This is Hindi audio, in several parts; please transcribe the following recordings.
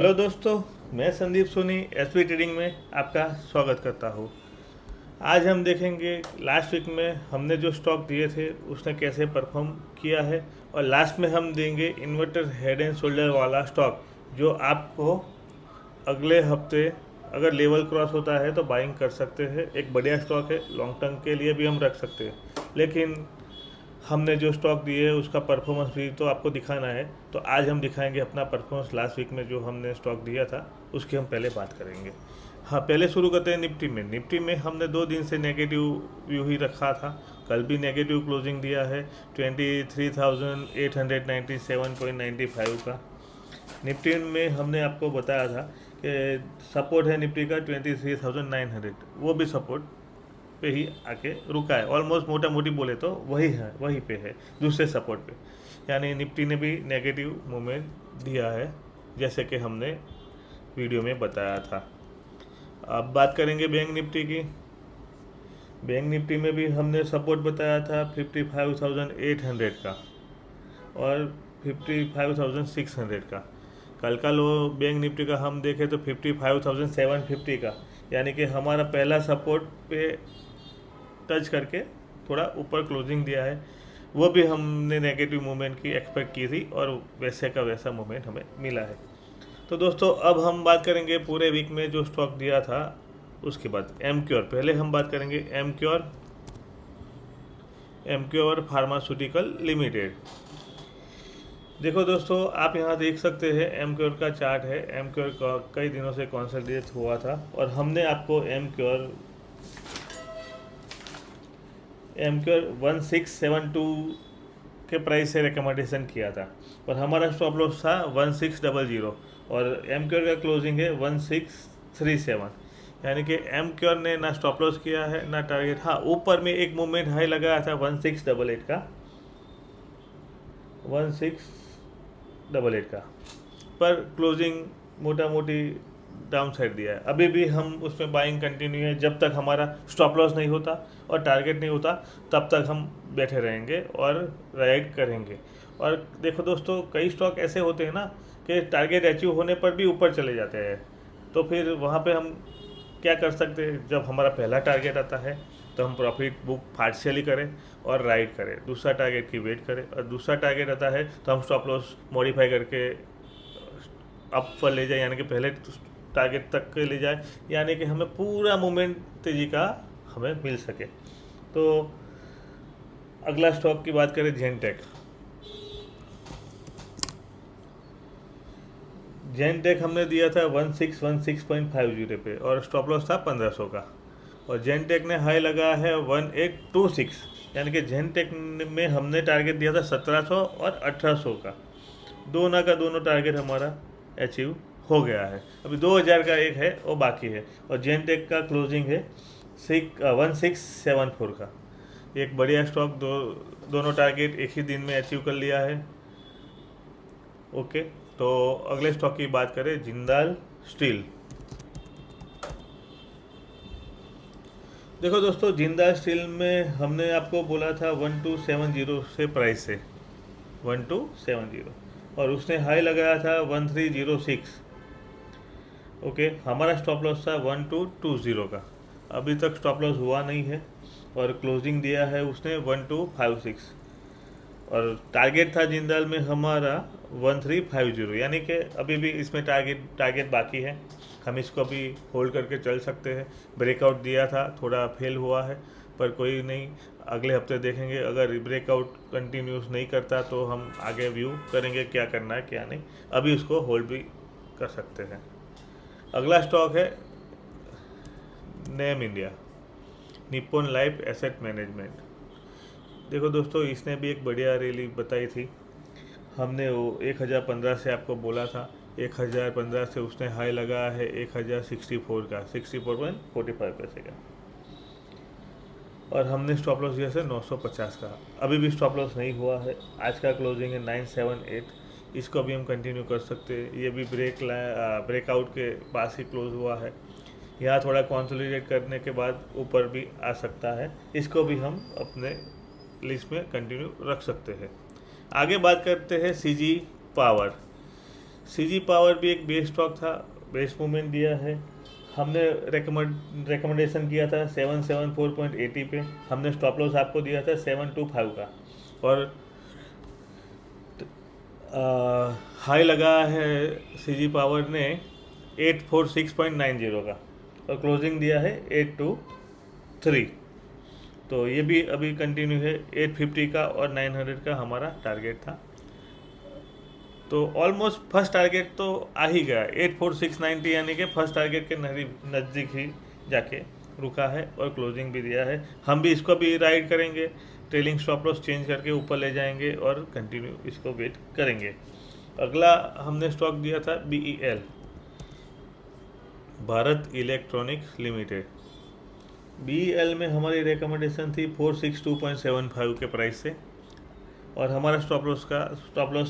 हेलो दोस्तों, मैं संदीप सोनी एसपी ट्रेडिंग में आपका स्वागत करता हूँ। आज हम देखेंगे लास्ट वीक में हमने जो स्टॉक दिए थे उसने कैसे परफॉर्म किया है, और लास्ट में हम देंगे इन्वर्टर हेड एंड शोल्डर वाला स्टॉक जो आपको अगले हफ्ते अगर लेवल क्रॉस होता है तो बाइंग कर सकते हैं। एक बढ़िया स्टॉक है, लॉन्ग टर्म के लिए भी हम रख सकते हैं, लेकिन हमने जो स्टॉक दिए है उसका परफॉर्मेंस भी तो आपको दिखाना है। तो आज हम दिखाएंगे अपना परफॉर्मेंस लास्ट वीक में जो हमने स्टॉक दिया था उसकी हम पहले बात करेंगे। हाँ, पहले शुरू करते हैं निफ्टी में। निफ्टी में हमने 2 दिन से नेगेटिव व्यू ही रखा था। कल भी नेगेटिव क्लोजिंग दिया है 23,897.95 का। निफ्टी में हमने आपको बताया था कि सपोर्ट है निफ्टी का 23,900, वो भी सपोर्ट पे ही आके रुका है। ऑलमोस्ट मोटा मोटी बोले तो वही है, वहीं पे है, दूसरे सपोर्ट पे। यानी निफ्टी ने भी नेगेटिव मूवमेंट दिया है जैसे कि हमने वीडियो में बताया था। अब बात करेंगे बैंक निफ्टी की। बैंक निफ्टी में भी हमने सपोर्ट बताया था 55,800 का और 55,600 का। कल का लो बैंक निफ्टी का हम देखें तो 55,750 का, यानी कि हमारा पहला सपोर्ट पे टच करके थोड़ा ऊपर क्लोजिंग दिया है। वो भी हमने नेगेटिव मूवमेंट की एक्सपेक्ट की थी और वैसे का वैसा मूवमेंट हमें मिला है। तो दोस्तों, अब हम बात करेंगे पूरे वीक में जो स्टॉक दिया था उसके बाद एम क्योर। पहले हम बात करेंगे एम क्योर फार्मास्यूटिकल लिमिटेड। देखो दोस्तों, आप यहाँ देख सकते हैं एम क्योर का चार्ट है। एम क्योर का कई दिनों से कॉन्सोलिडेट हुआ था और हमने आपको एम क्योर 1672 के प्राइस से रिकमेंडेशन किया था और हमारा स्टॉप लॉस था 1600 और एम क्योर का क्लोजिंग है 1637। यानी कि एम क्योर ने ना स्टॉप लॉस किया है ना टारगेट। हाँ, ऊपर में एक मूवमेंट हाई लगाया था 1688 का, 1688 का, पर क्लोजिंग मोटा मोटी डाउन साइड दिया है। अभी भी हम उसमें बाइंग कंटिन्यू है। जब तक हमारा स्टॉप लॉस नहीं होता और टारगेट नहीं होता तब तक हम बैठे रहेंगे और राइड करेंगे। और देखो दोस्तों, कई स्टॉक ऐसे होते हैं ना कि टारगेट अचीव होने पर भी ऊपर चले जाते हैं। तो फिर वहाँ पे हम क्या कर सकते हैं, जब हमारा पहला टारगेट आता है तो हम प्रॉफिट बुक पार्शियली करें और राइड करें, दूसरा टारगेट की वेट करें, और दूसरा टारगेट आता है तो हम स्टॉप लॉस मॉडिफाई करके अप पर ले जाए, यानी कि पहले टारगेट तक के ले जाए, यानी कि हमें पूरा मूवमेंट तेजी का हमें मिल सके। तो अगला स्टॉक की बात करें जेनटेक। जेनटेक हमने दिया था 1616.50 पे और स्टॉप लॉस था 1500 का, और जेनटेक ने हाई लगा है 1826। यानी कि जेनटेक में हमने टारगेट दिया था 1700 और 1800 का। दोनों का दोनों टारगेट हमारा अचीव हो गया है। अभी 2000 का एक है वो बाकी है, और जेनटेक का क्लोजिंग है 1674 का। एक बढ़िया स्टॉक, दोनों टारगेट एक ही दिन में अचीव कर लिया है। ओके, तो अगले स्टॉक की बात करें जिंदाल स्टील। देखो दोस्तों, जिंदाल स्टील में हमने आपको बोला था 1270 से प्राइस से 1270, और उसने हाई लगाया था 1306। ओके, हमारा स्टॉप लॉस था 1220 का। अभी तक स्टॉप लॉस हुआ नहीं है और क्लोजिंग दिया है उसने 1256, और टारगेट था जिंदाल में हमारा 1350। यानी कि अभी भी इसमें टारगेट बाकी है। हम इसको अभी होल्ड करके चल सकते हैं। ब्रेकआउट दिया था, थोड़ा फेल हुआ है, पर कोई नहीं, अगले हफ्ते देखेंगे। अगर ब्रेकआउट कंटिन्यूस नहीं करता तो हम आगे व्यू करेंगे क्या करना है क्या नहीं। अभी उसको होल्ड भी कर सकते हैं। अगला स्टॉक है name India, Nippon life asset management. देखो दोस्तों, इसने भी एक बढ़िया रैली बताई थी। हमने वो 1015 से आपको बोला था, 1015 से उसने हाई लगा है 1064 का, 64.45 पैसे का, और हमने स्टॉप लॉस दिया था 950 का। अभी भी स्टॉप लॉस नहीं हुआ है। आज का क्लोजिंग है 978। इसको भी हम कंटिन्यू कर सकते हैं। ये भी ब्रेकआउट के पास ही क्लोज हुआ है। यहाँ थोड़ा कंसोलिडेट करने के बाद ऊपर भी आ सकता है। इसको भी हम अपने लिस्ट में कंटिन्यू रख सकते हैं। आगे बात करते हैं सीजी पावर। सीजी पावर भी एक बेस स्टॉक था, बेस मूवमेंट दिया है। हमने रिकमेंडेशन किया था 774.80 पे, हमने स्टॉप लॉस आपको दिया था 725 का, और हाई लगा है सीजी पावर ने 846.90 का, और क्लोजिंग दिया है 823। तो ये भी अभी कंटिन्यू है। 850 का और 900 का हमारा टारगेट था, तो ऑलमोस्ट फर्स्ट टारगेट तो आ ही गया। 84690 यानी कि फर्स्ट टारगेट के नज़दीक ही जाके रुका है, और क्लोजिंग भी दिया है। हम भी इसको भी राइड करेंगे, ट्रेलिंग स्टॉप लॉस चेंज करके ऊपर ले जाएंगे और कंटिन्यू इसको वेट करेंगे। अगला हमने स्टॉक दिया था BEL, Bharat electronics limited. BEL में हमारी रिकमेंडेशन थी 462.75 के प्राइस से, और हमारा स्टॉप लॉस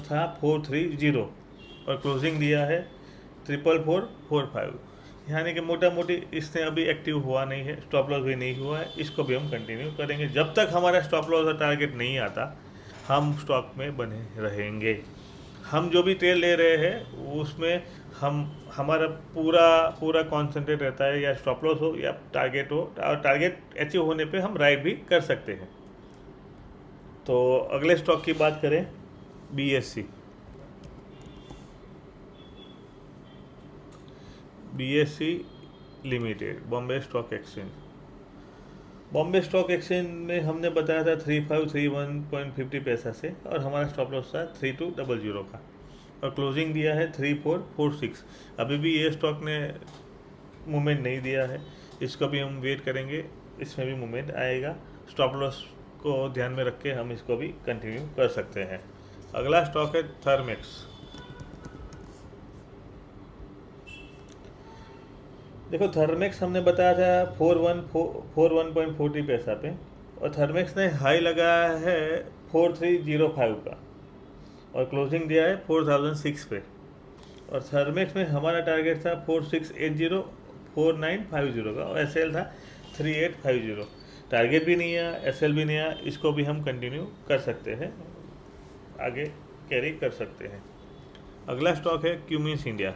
था 430, और क्लोजिंग दिया है 44445। यानी कि मोटा मोटी इसने अभी एक्टिव हुआ नहीं है, स्टॉप लॉस भी नहीं हुआ है। इसको भी हम कंटिन्यू करेंगे जब तक हमारा स्टॉप लॉस का टारगेट नहीं आता, हम स्टॉक में बने रहेंगे। हम जो भी ट्रेड ले रहे हैं उसमें हमारा पूरा कॉन्सेंट्रेट रहता है, या स्टॉप लॉस हो या टारगेट हो, और टारगेट अचीव होने पे हम राइड भी कर सकते हैं। तो अगले स्टॉक की बात करें, BSE। BSE limited, Bombay stock exchange. Bombay stock exchange में हमने बताया था 3531.50 पैसा से, और हमारा स्टॉप लॉस था 3200 का, और क्लोजिंग दिया है 3446। अभी भी ये स्टॉक ने मूवमेंट नहीं दिया है, इसको भी हम वेट करेंगे, इसमें भी मूवमेंट आएगा। स्टॉप लॉस को ध्यान में रख के हम इसको भी कंटिन्यू कर सकते हैं। अगला स्टॉक है थर्मेक्स। देखो, थर्मेक्स हमने बताया था 41.40 पैसा पे, और थर्मेक्स ने हाई लगाया है 4305 का, और क्लोजिंग दिया है 4006 पे। और थर्मेक्स में हमारा टारगेट था 4680, 4950 का, और SL था 3850। टारगेट भी नहीं आया, SL भी नहीं आया, इसको भी हम कंटिन्यू कर सकते हैं, आगे कैरी कर सकते हैं। अगला स्टॉक है क्यूमिंस इंडिया।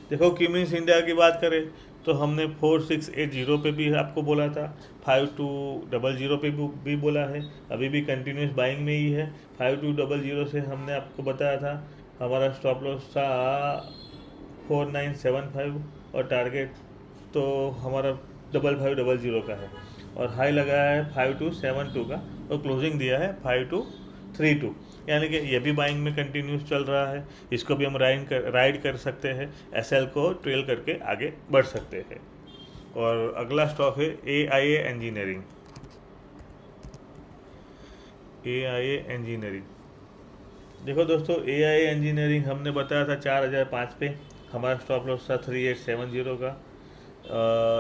देखो, क्यूमिंस इंडिया की बात करें तो हमने 4680 पे भी आपको बोला था, 5200 पे भी बोला है, अभी भी कंटिन्यूस बाइंग में ही है। 5200 से हमने आपको बताया था हमारा स्टॉप लॉस था 4975, और टारगेट तो हमारा 5500 का है, और हाई लगाया है 5272 का, और क्लोजिंग दिया है 5232। यानी कि ये भी बाइंग में कंटिन्यूस चल रहा है, इसको भी हम राइड कर सकते हैं, SL को ट्रेल करके आगे बढ़ सकते हैं। और अगला स्टॉक है AIA इंजीनियरिंग। AIA इंजीनियरिंग, देखो दोस्तों, AIA इंजीनियरिंग हमने बताया था 4005 पे, हमारा स्टॉप लॉस था 3870 का।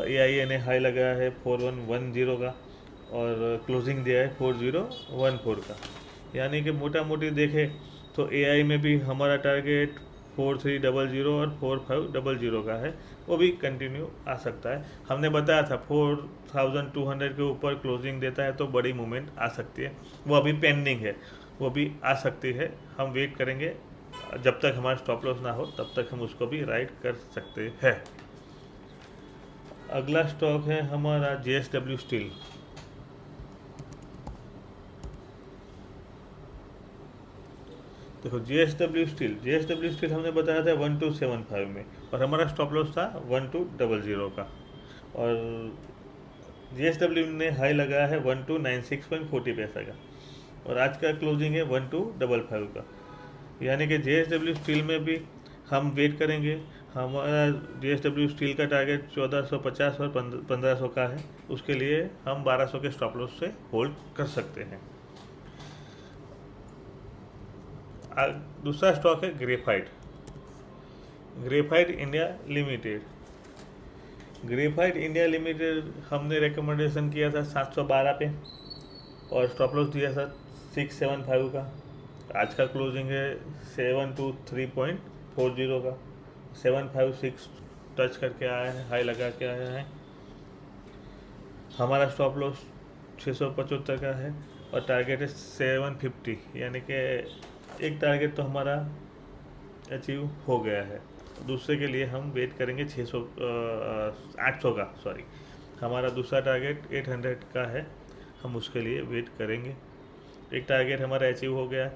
AIA ने हाई लगाया है 4110 का, और क्लोजिंग दिया है 4014 का। यानी कि मोटा मोटी देखें तो AI में भी हमारा टारगेट 4300 और 4500 का है, वो भी कंटिन्यू आ सकता है। हमने बताया था 4200 के ऊपर क्लोजिंग देता है तो बड़ी मूवमेंट आ सकती है, वो अभी पेंडिंग है, वो भी आ सकती है। हम वेट करेंगे, जब तक हमारा स्टॉप लॉस ना हो तब तक हम उसको भी राइड कर सकते हैं। अगला स्टॉक है हमारा JSW स्टील। देखो, JSW स्टील हमने बताया था 1275 में, और हमारा स्टॉप लॉस था 1200 का, और JSW ने हाई लगाया है 1296.40 पैसा का, और आज का क्लोजिंग है 1255 का। यानी कि JSW स्टील में भी हम वेट करेंगे। हमारा JSW स्टील का टारगेट 1450 और 1500 का है, उसके लिए हम 1200 के स्टॉप लॉस से होल्ड कर सकते हैं। दूसरा स्टॉक है graphite India limited. Graphite India limited हमने रिकमेंडेशन किया था 712 पे, और स्टॉप लॉस दिया था 675 का। आज का क्लोजिंग है 723.40 का, 756 टच करके आया है, हाई लगा के आया है। हमारा स्टॉप लॉस 675 का है, और टारगेट है 750, यानी कि एक टारगेट तो हमारा अचीव हो गया है। दूसरे के लिए हम वेट करेंगे 600 800 का, सॉरी, हमारा दूसरा टारगेट 800 का है, हम उसके लिए वेट करेंगे। एक टारगेट हमारा अचीव हो गया,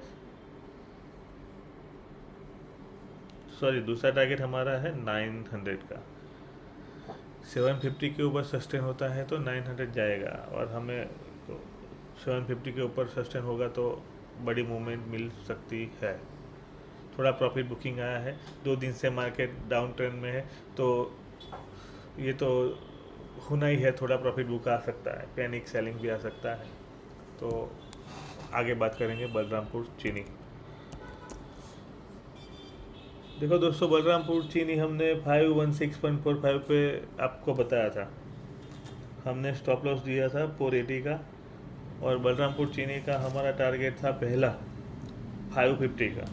सॉरी दूसरा टारगेट हमारा है 900 का। 750 के ऊपर सस्टेन होता है तो 900 जाएगा, और हमें 750 के ऊपर सस्टेन होगा तो बड़ी मूवमेंट मिल सकती है। थोड़ा प्रॉफिट बुकिंग आया है, 2 दिन से मार्केट डाउन ट्रेंड में है, तो ये तो होना ही है, थोड़ा प्रॉफिट बुक आ सकता है, पैनिक सेलिंग भी आ सकता है। तो आगे बात करेंगे बलरामपुर चीनी। देखो दोस्तों, बलरामपुर चीनी हमने 516.45 पे आपको बताया था, हमने स्टॉप लॉस दिया था 480 का, और बलरामपुर चीनी का हमारा टारगेट था पहला 550 का,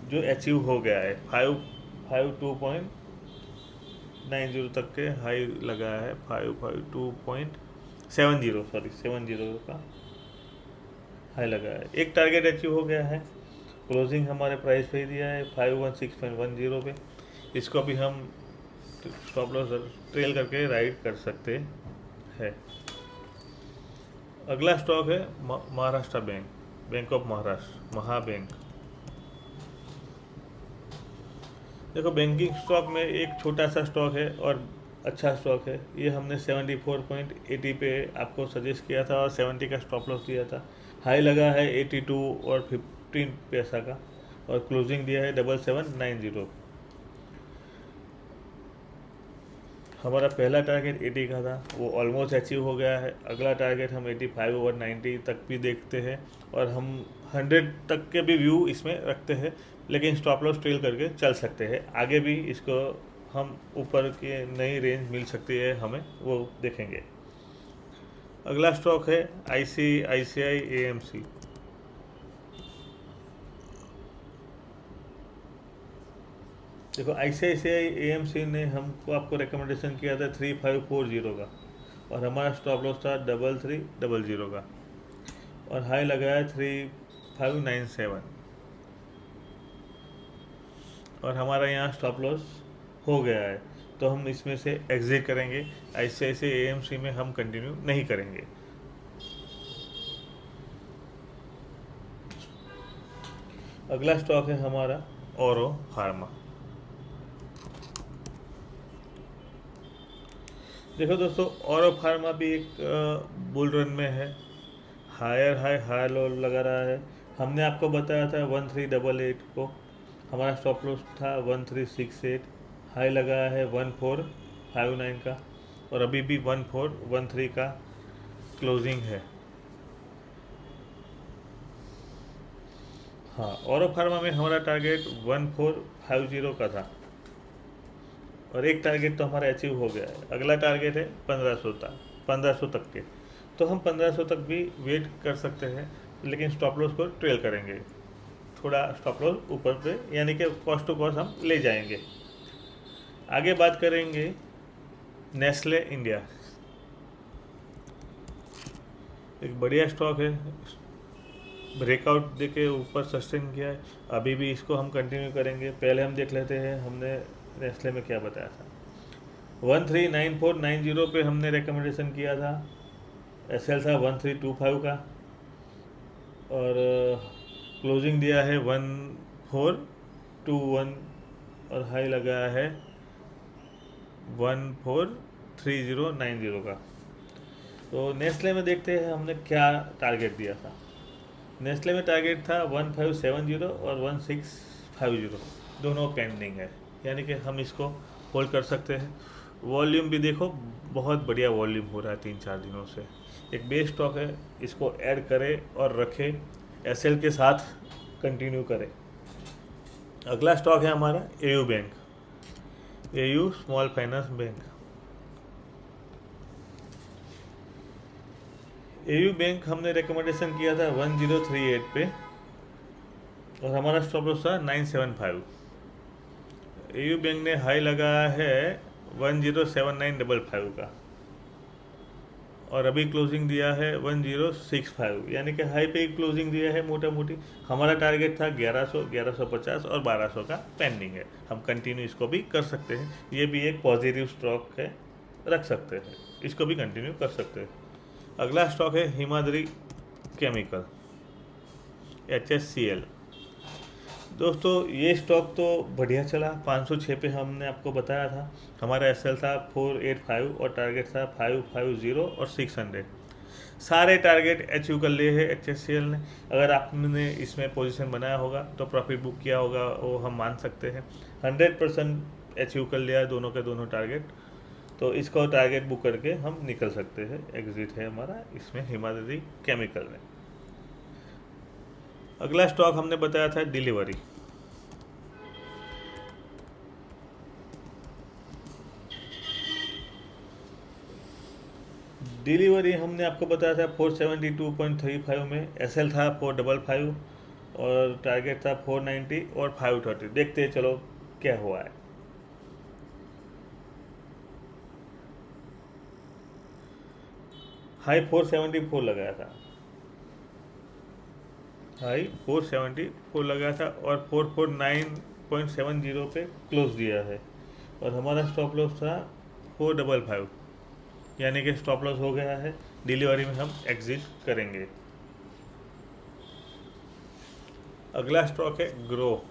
जो अचीव हो गया है। 552.90 तक के हाई लगा है, 552.70, सॉरी 70 का हाई लगा है। एक टारगेट अचीव हो गया है, क्लोजिंग हमारे प्राइस पे ही दिया है 516.10 पे। इसको भी हम स्टॉप लॉस ट्रेल करके राइड कर सकते हैं। अगला स्टॉक है Maharashtra bank, bank of Maharashtra, Mahabank. देखो, बैंकिंग स्टॉक में एक छोटा सा स्टॉक है और अच्छा स्टॉक है। ये हमने 74.80 पे आपको सजेस्ट किया था और 70 का स्टॉप लॉस दिया था। हाई लगा है 82 और 15 पैसा का, और क्लोजिंग दिया है 7790। हमारा पहला टारगेट 80 का था, वो ऑलमोस्ट अचीव हो गया है। अगला टारगेट हम 85 और 90 तक भी देखते हैं, और हम 100 तक के भी व्यू इसमें रखते हैं, लेकिन स्टॉप लॉस ट्रेल करके चल सकते हैं। आगे भी इसको हम ऊपर की नई रेंज मिल सकती है हमें, वो देखेंगे। अगला स्टॉक है ICICI AMC। देखो, ICICI AMC ने हमको आपको रिकमेंडेशन किया था 3540 का, और हमारा स्टॉप लॉस था 3300 का, और हाई लगाया 3597, और हमारा यहाँ स्टॉप लॉस हो गया है, तो हम इसमें से एग्जिट करेंगे। ICICI AMC में हम कंटिन्यू नहीं करेंगे। अगला स्टॉक है हमारा औरो फार्मा। देखो दोस्तों, औरो फार्मा भी एक बुल रन में है, हायर हाई हाई लो लगा रहा है। हमने आपको बताया था 1388 को, हमारा स्टॉप लॉस था 1368, हाई लगा है 1459 का, और अभी भी 1413 का क्लोजिंग है। हाँ, औरो फार्मा में हमारा टारगेट 1450 का था, और एक टारगेट तो हमारा अचीव हो गया है। अगला टारगेट है 1500 तक के, तो हम 1500 तक भी वेट कर सकते हैं, लेकिन स्टॉप लॉस को ट्रेल करेंगे। थोड़ा स्टॉप लॉस ऊपर पे, यानी कि कॉस्ट टू कॉस्ट हम ले जाएंगे। आगे बात करेंगे नेस्ले इंडिया। एक बढ़िया स्टॉक है, ब्रेकआउट देके ऊपर सस्टेन किया है, अभी भी इसको हम कंटिन्यू करेंगे। पहले हम देख लेते हैं हमने नेस्ले में क्या बताया था। 139490 पे हमने रिकमेंडेशन किया था, SL था 1325 का, और क्लोजिंग दिया है 1421, और हाई लगा है 143090 का। तो नेस्ले में देखते हैं हमने क्या टारगेट दिया था। नेस्ले में टारगेट था 1570 और 1650, दोनों पेंडिंग है, यानी कि हम इसको होल्ड कर सकते हैं। वॉल्यूम भी देखो, बहुत बढ़िया वॉल्यूम हो रहा है 3-4 दिनों से। एक बेस स्टॉक है, इसको ऐड करें और रखें, SL के साथ कंटिन्यू करें। अगला स्टॉक है हमारा AU bank, AU small finance bank. AU bank हमने रिकमेंडेशन किया था 1038 पे, और हमारा स्टॉप लॉस था 975। AU बैंक ने हाई लगाया है 107955 का, और अभी क्लोजिंग दिया है 1065, यानी कि हाई पे ही क्लोजिंग दिया है मोटा मोटी। हमारा टारगेट था 1100, 1150 और 1200 का पेंडिंग है। हम कंटिन्यू इसको भी कर सकते हैं, ये भी एक पॉजिटिव स्टॉक है, रख सकते हैं, इसको भी कंटिन्यू कर सकते हैं। अगला स्टॉक है हिमाद्री केमिकल, HSCL। दोस्तों ये स्टॉक तो बढ़िया चला, 506 पे हमने आपको बताया था। हमारा SL था 485 और टारगेट था 550 और 600। सारे टारगेट अचीव कर लिए हैं HSCL ने। अगर आपने इसमें पोजीशन बनाया होगा तो प्रॉफिट बुक किया होगा, वो हम मान सकते हैं 100% अचीव कर लिया है दोनों के दोनों टारगेट। तो इसको टारगेट बुक करके हम निकल सकते हैं। एग्जिट है हमारा इसमें हिमाद्री केमिकल में। अगला स्टॉक हमने बताया था डिलीवरी। डिलीवरी हमने आपको बताया था 472.35 में, SL था 455 और टारगेट था 490 और 530। देखते हैं चलो क्या हुआ है। हाई 474 लगाया था, हाई 474 लगाया था और 449.70 पे क्लोज दिया है। और हमारा स्टॉप लॉस था 455, यानी कि स्टॉप लॉस हो गया है। डिलीवरी में हम एग्जिट करेंगे। अगला स्टॉक है ग्रो।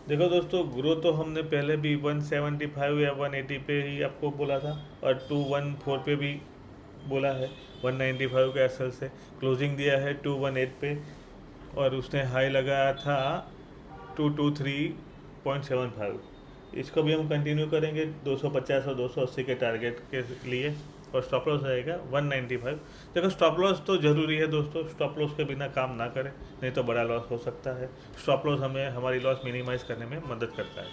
देखो दोस्तों, ग्रो तो हमने पहले भी 175 या 180 पे ही आपको बोला था और 214 पे भी बोला है। 195 के एसएल से क्लोजिंग दिया है 218 पे और उसने हाई लगाया था 223.75। इसको भी हम कंटिन्यू करेंगे 250 और 280 के टारगेट के लिए और स्टॉप लॉस रहेगा 195। देखो स्टॉप लॉस तो ज़रूरी है दोस्तों, स्टॉप लॉस के बिना काम ना करें, नहीं तो बड़ा लॉस हो सकता है। स्टॉप लॉस हमें हमारी लॉस मिनिमाइज करने में मदद करता है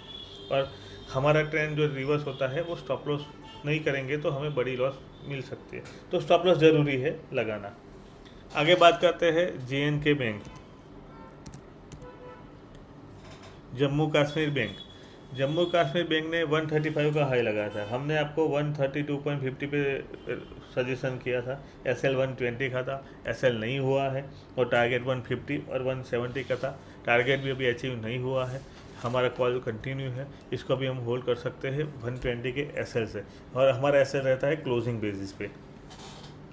और हमारा ट्रेंड जो रिवर्स होता है वो स्टॉप लॉस नहीं करेंगे तो हमें बड़ी लॉस मिल सकती है। तो स्टॉप लॉस ज़रूरी है लगाना। आगे बात करते हैं JNK bank, Jammu Kashmir bank. Jammu Kashmir bank ने 135 का हाई लगाया था। हमने आपको 132.50 पे सजेशन किया था। SL 120 का था, SL नहीं हुआ है और टारगेट 150 और 170 का था। टारगेट भी अभी अचीव नहीं हुआ है। हमारा कॉल कंटिन्यू है, इसको भी हम होल्ड कर सकते हैं 120 के SL से। और हमारा SL रहता है क्लोजिंग बेसिस पे,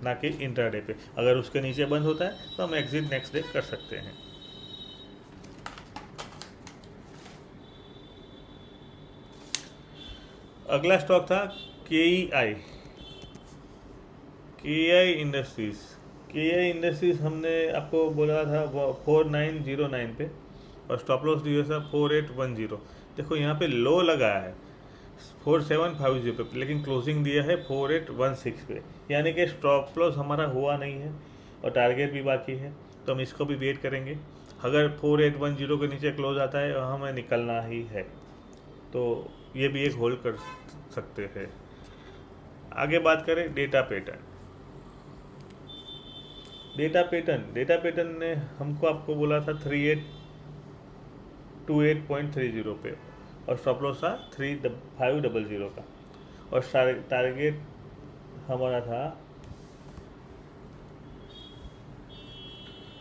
ना कि इंट्राडे पे। अगर उसके नीचे बंद होता है तो हम एग्जिट नेक्स्ट डे कर सकते हैं। अगला स्टॉक था KEI, KEI industries. KEI industries हमने आपको बोला था 4909 पे और स्टॉप लॉस दिया था 4810। देखो यहाँ पे लो लगाया है 4750 पे, लेकिन क्लोजिंग दिया है 4816 पे, यानी कि स्टॉप लॉस हमारा हुआ नहीं है और टारगेट भी बाकी है। तो हम इसको भी वेट करेंगे। अगर 4810 के नीचे क्लोज आता है और हमें निकलना ही है तो ये भी एक होल्ड कर सकते हैं। आगे बात करें डेटा पैटर्न। डेटा पैटर्न ने हमको आपको बोला था 3828.30 पे और स्टॉप लॉस था 3500 का और टारगेट हमारा था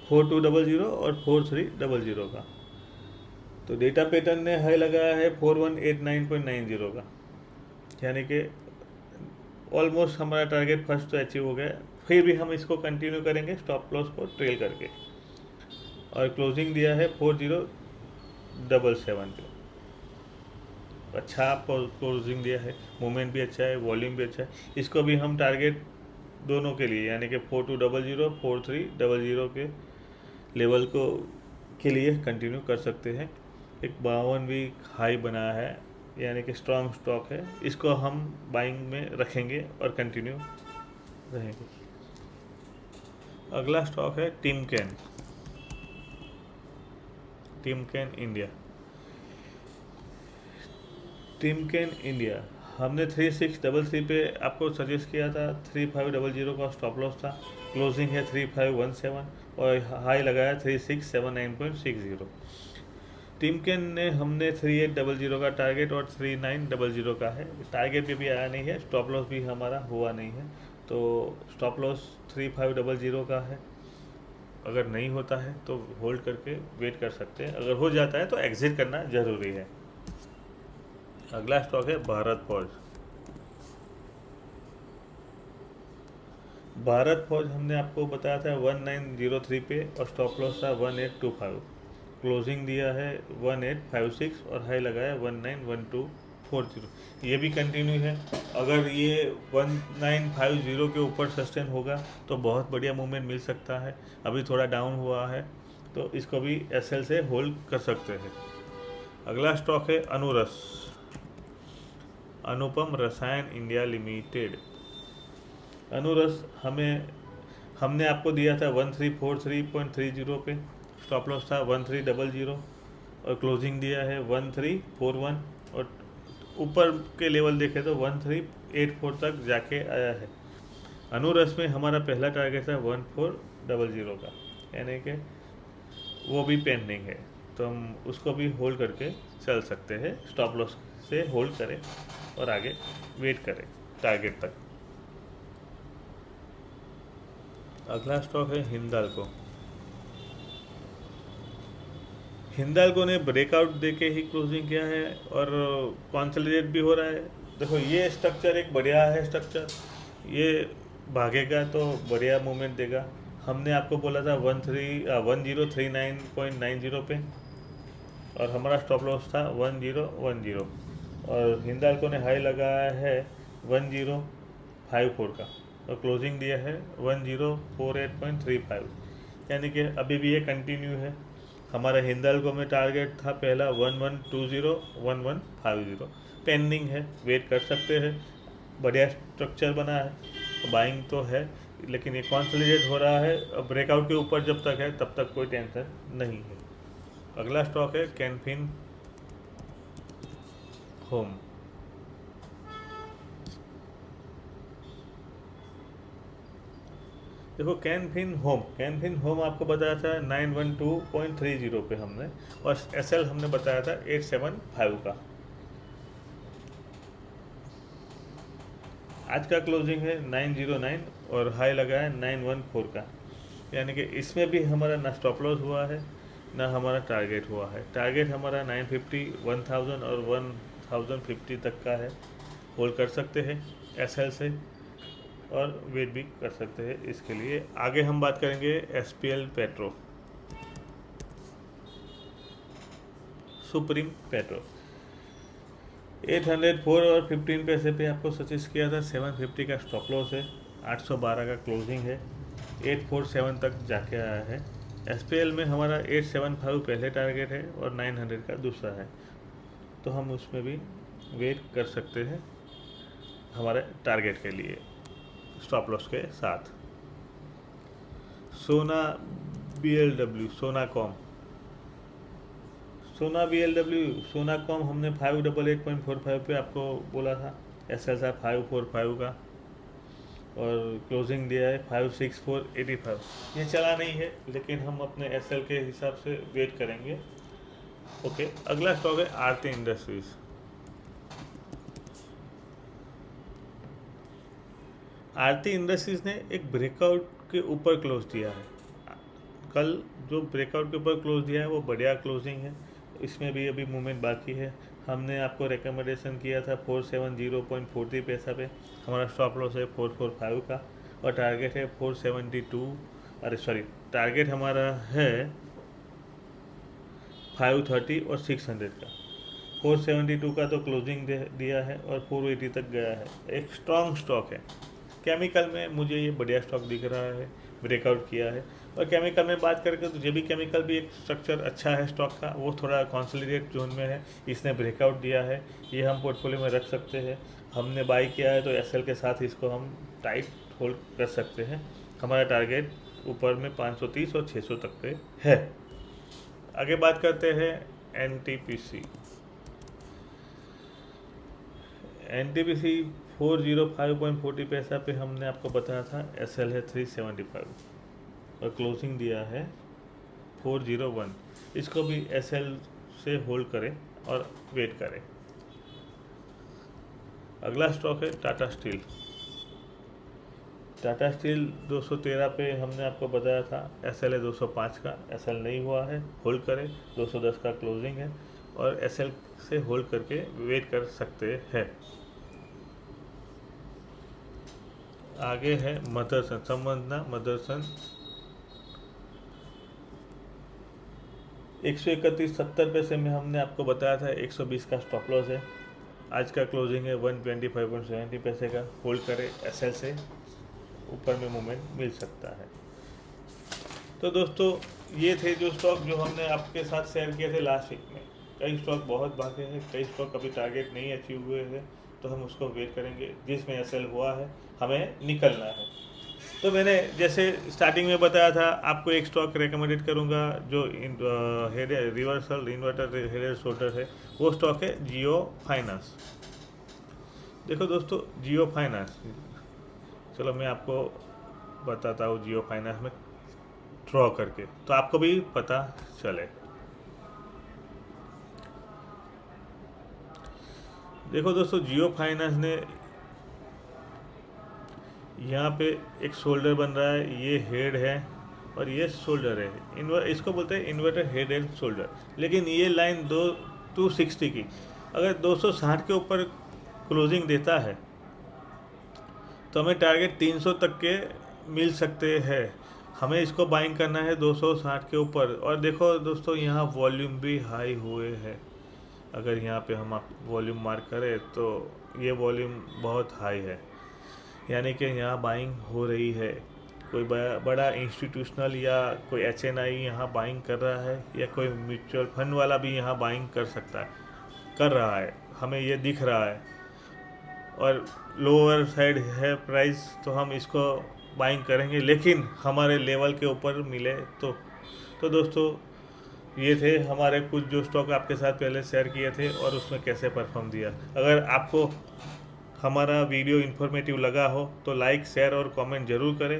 4200 और 4300 का। तो डेटा पैटर्न ने हाई लगाया है 4189.90 का, यानी कि ऑलमोस्ट हमारा टारगेट फर्स्ट तो अचीव हो गया। फिर भी हम इसको कंटिन्यू करेंगे स्टॉप लॉस को ट्रेल करके और क्लोजिंग दिया है 4077 पे। अच्छा आपको क्लोजिंग दिया है, मूवमेंट भी अच्छा है, वॉल्यूम भी अच्छा है। इसको भी हम टारगेट दोनों के लिए यानी कि 4200 4300 के लेवल को के लिए कंटिन्यू कर सकते हैं। एक 52 वीक हाई बनाया है, यानी कि स्ट्रॉन्ग स्टॉक है, इसको हम बाइंग में रखेंगे और कंटिन्यू रहेंगे। अगला स्टॉक है टिमकेन इंडिया। टिमकेन इंडिया हमने 3633 पे आपको सजेस्ट किया था, 3500 का स्टॉप लॉस था। क्लोजिंग है 3517 और हाई लगाया 3679.60। टिमकेन ने हमने 3800 का टारगेट और 3900 का है। टारगेट भी आया नहीं है, स्टॉप लॉस भी हमारा हुआ नहीं है, तो स्टॉप लॉस 3500 का है। अगर नहीं होता है तो होल्ड करके वेट कर सकते हैं, अगर हो जाता है तो एग्जिट करना ज़रूरी है। अगला स्टॉक है भारत फॉर्ज। भारत फौज हमने आपको बताया था 1903 पे और स्टॉप लॉस था 1825। क्लोजिंग दिया है 1856 और हाई लगाया 191240। ये भी कंटिन्यू है। अगर ये 1950 के ऊपर सस्टेन होगा तो बहुत बढ़िया मूवमेंट मिल सकता है। अभी थोड़ा डाउन हुआ है तो इसको भी एसएल से होल्ड कर सकते हैं। अगला स्टॉक है अनुरस, अनुपम रसायन इंडिया लिमिटेड। अनुरस हमने आपको दिया था 1343.30 पे, स्टॉप लॉस था 1300 और क्लोजिंग दिया है 1341 और ऊपर के लेवल देखें तो 1384 तक जाके आया है। अनुरस में हमारा पहला टारगेट था 1400 का, यानी कि वो भी पेंडिंग है, तो हम उसको भी होल्ड करके चल सकते हैं। स्टॉप लॉस से होल्ड करें और आगे वेट करें टारगेट तक। अगला स्टॉक है हिंदाल्को। हिंदाल्को ने ब्रेकआउट देके ही क्लोजिंग किया है और कॉन्सोलिडेट भी हो रहा है। देखो ये स्ट्रक्चर एक बढ़िया है स्ट्रक्चर, ये भागेगा तो बढ़िया मूवमेंट देगा। हमने आपको बोला था 1039.90 पे और हमारा स्टॉप लॉस था 1010 और हिंदाल्को ने हाई लगाया है 1054 का और क्लोजिंग दिया है 1048.35, यानी कि अभी भी ये कंटिन्यू है। हमारा हिंदाल्को में टारगेट था पहला 1120 1150, पेंडिंग है, वेट कर सकते हैं। बढ़िया स्ट्रक्चर बना है तो बाइंग तो है, लेकिन ये कॉन्सोलिडेट हो रहा है। ब्रेकआउट के ऊपर जब तक है तब तक कोई टेंशन नहीं है। अगला स्टॉक है कैनफिन होम। देखो कैनफिन होम आपको बताया था 912.30 पे हमने, और एसएल हमने बताया था 875 का। आज का क्लोजिंग है 909 और हाई लगा है 914 का, यानी कि इसमें भी हमारा ना स्टॉप लॉस हुआ है ना हमारा टारगेट हुआ है। टारगेट हमारा 950, 1000 और 1050 तक का है, होल्ड कर सकते हैं एसएल से और वेट भी कर सकते हैं इसके लिए। आगे हम बात करेंगे एसपीएल पेट्रो, सुप्रीम पेट्रो। 804 और 15 पैसे पे आपको सजेस्ट किया था, 750 का स्टॉप लॉस है, 812 का क्लोजिंग है, 847 तक जाके आया है। एसपीएल में हमारा 875 पहले टारगेट है और 900 का दूसरा है, तो हम उसमें भी वेट कर सकते हैं हमारे टारगेट के लिए स्टॉप लॉस के साथ। सोना BLW, सोनाकॉम हमने 588.45 पे आपको बोला था, एसएल था 545 का और क्लोजिंग दिया है 564.85। ये चला नहीं है, लेकिन हम अपने एसएल के हिसाब से वेट करेंगे। ओके, अगला स्टॉक है आरती इंडस्ट्रीज। आरती इंडस्ट्रीज ने एक ब्रेकआउट के ऊपर क्लोज दिया है। कल जो ब्रेकआउट के ऊपर क्लोज दिया है वो बढ़िया क्लोजिंग है, इसमें भी अभी मूवमेंट बाकी है। हमने आपको रिकमेंडेशन किया था 470.40 पैसा पे, हमारा स्टॉप लॉस है 445 का और टारगेट है 472, टारगेट हमारा है 530 और 600 का। 472 का तो क्लोजिंग दिया है और 480 तक गया है, एक स्ट्रॉन्ग स्टॉक है। केमिकल में मुझे ये बढ़िया स्टॉक दिख रहा है, ब्रेकआउट किया है। और केमिकल में बात करके तो जेबी केमिकल भी एक स्ट्रक्चर अच्छा है स्टॉक का, वो थोड़ा कॉन्सोलिडेट जोन में है, इसने ब्रेकआउट दिया है, ये हम पोर्टफोलियो में रख सकते हैं। हमने बाई किया है तो एसएल के साथ इसको हम टाइट होल्ड कर सकते हैं। हमारा टारगेट ऊपर में 530 और 600 तक पे है। आगे बात करते हैं एनटीपीसी। 405.40 पैसा पे हमने आपको बताया था, एसएल है 375 और क्लोजिंग दिया है 401। इसको भी एसएल से होल्ड करें और वेट करें। अगला स्टॉक है टाटा स्टील। टाटा स्टील 213 पे हमने आपको बताया था, एसएल है 205 का, एसएल नहीं हुआ है, होल्ड करें। 210 का क्लोजिंग है और एसएल से होल्ड करके वेट कर सकते हैं। आगे है मदरसन, समझना मदरसन 131.70 पैसे में हमने आपको बताया था 120 का स्टॉप लॉस है। आज का क्लोजिंग है 125.70 पैसे का, होल्ड करें, एसएल से ऊपर में मूवमेंट मिल सकता है। तो दोस्तों ये थे जो स्टॉक जो हमने आपके साथ शेयर किए थे लास्ट वीक में। कई स्टॉक बहुत भागे हैं, कई स्टॉक अभी टारगेट नहीं अचीव हुए हैं, तो हम उसको वेट करेंगे। जिसमें एसएल हुआ है हमें निकलना है। तो मैंने जैसे स्टार्टिंग में बताया था, आपको एक स्टॉक रेकमेंडेड करूंगा जो head reversal inverter head and shoulder है, वो स्टॉक है जियो फाइनेंस। देखो दोस्तों, जियो फाइनेंस, चलो मैं आपको बताता हूँ जियो फाइनेंस में ड्रॉ करके, तो आपको भी पता चले। देखो दोस्तों, जियो फाइनेंस ने यहाँ पे एक शोल्डर बन रहा है, ये हेड है और ये शोल्डर है। इसको बोलते हैं इन्वर्टर हेड एंड शोल्डर। लेकिन ये लाइन 260 की अगर 260 के ऊपर क्लोजिंग देता है तो हमें टारगेट 300 तक के मिल सकते हैं। हमें इसको बाइंग करना है 260 के ऊपर। और देखो दोस्तों, यहाँ वॉल्यूम भी हाई हुए हैं। अगर यहाँ पे हम वॉल्यूम मार्क करें तो ये वॉल्यूम बहुत हाई है, यानी कि यहाँ बाइंग हो रही है। कोई बड़ा इंस्टीट्यूशनल या कोई एचएनआई यहाँ बाइंग कर रहा है, या कोई म्यूचुअल फंड वाला भी यहाँ बाइंग कर सकता है, कर रहा है, हमें ये दिख रहा है। और लोअर साइड है प्राइस, तो हम इसको बाइंग करेंगे, लेकिन हमारे लेवल के ऊपर मिले तो दोस्तों ये थे हमारे कुछ जो स्टॉक आपके साथ पहले शेयर किए थे और उसमें कैसे परफॉर्म दिया। अगर आपको हमारा वीडियो इन्फॉर्मेटिव लगा हो तो लाइक, शेयर और कमेंट ज़रूर करें।